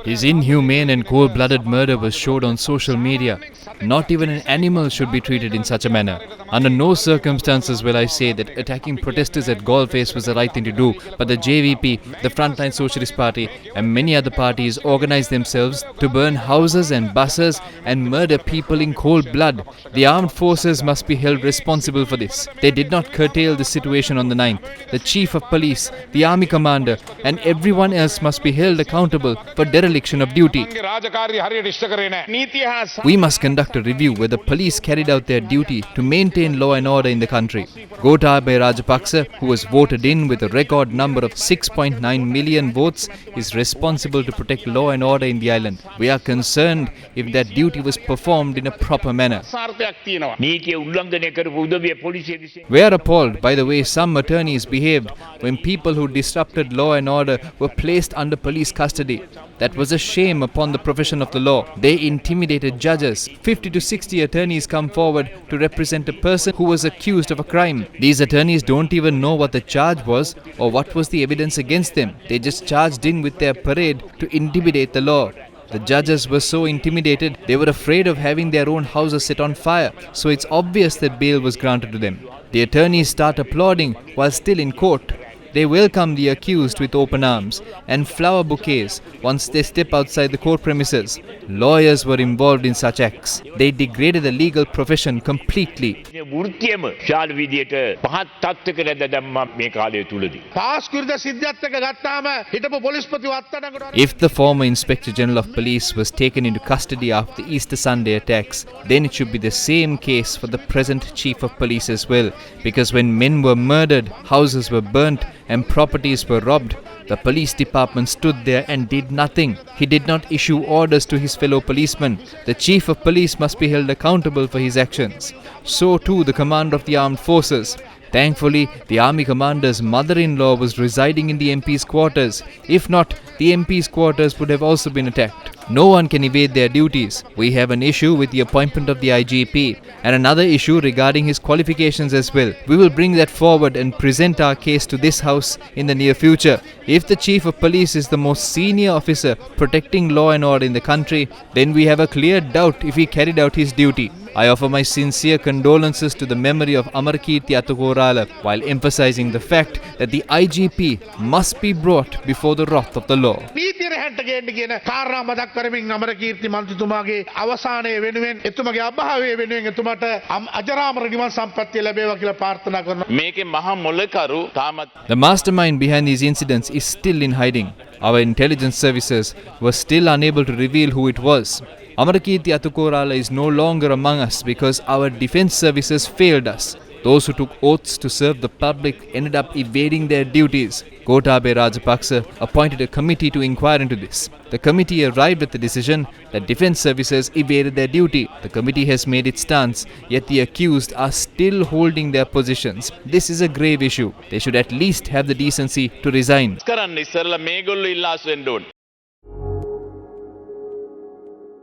His inhumane and cold-blooded murder was showed on social media. Not even an animal should be treated in such a manner. Under no circumstances will I say that attacking protesters at Galface was the right thing to do, but the JVP, the Frontline Socialist Party and many other parties organized themselves to burn houses and buses and murder people in cold blood. The armed forces must be held responsible for this. They did not curtail the situation on the 9th. The chief of police, the army commander and everyone else must be held accountable for dereliction of duty. We must conduct a review where the police carried out their duty to maintain law and order in the country. Gotabaya Rajapaksa, who was voted in with a record number of 6.9 million votes, is responsible to protect law and order in the island. We are concerned if that duty was performed in a proper manner. We are appalled by the way some attorneys behaved when people who disrupted law and order were placed under police custody. That was a shame upon the profession of the law. They intimidated judges. 50 to 60 attorneys come forward to represent a person who was accused of a crime. These attorneys don't even know what the charge was or what was the evidence against them. They just charged in with their parade to intimidate the law. The judges were so intimidated, they were afraid of having their own houses set on fire. So it's obvious that bail was granted to them. The attorneys start applauding while still in court. They welcome the accused with open arms and flower bouquets once they step outside the court premises. Lawyers were involved in such acts. They degraded the legal profession completely. If the former Inspector General of Police was taken into custody after the Easter Sunday attacks, then it should be the same case for the present Chief of Police as well. Because when men were murdered, houses were burnt, and properties were robbed, the police department stood there and did nothing. He did not issue orders to his fellow policemen. The chief of police must be held accountable for his actions. So too the commander of the armed forces. Thankfully, the army commander's mother-in-law was residing in the MP's quarters. If not, the MP's quarters would have also been attacked. No one can evade their duties. We have an issue with the appointment of the IGP and another issue regarding his qualifications as well. We will bring that forward and present our case to this house in the near future. If the chief of police is the most senior officer protecting law and order in the country, then we have a clear doubt if he carried out his duty. I offer my sincere condolences to the memory of Amarkirti Attukorala while emphasizing the fact that the IGP must be brought before the wrath of the law. The mastermind behind these incidents is still in hiding. Our intelligence services were still unable to reveal who it was. Amarkirti Attukorala is no longer among us because our defense services failed us. Those who took oaths to serve the public ended up evading their duties. Gotabaya Rajapaksa appointed a committee to inquire into this. The committee arrived at the decision that defense services evaded their duty. The committee has made its stance, yet the accused are still holding their positions. This is a grave issue. They should at least have the decency to resign.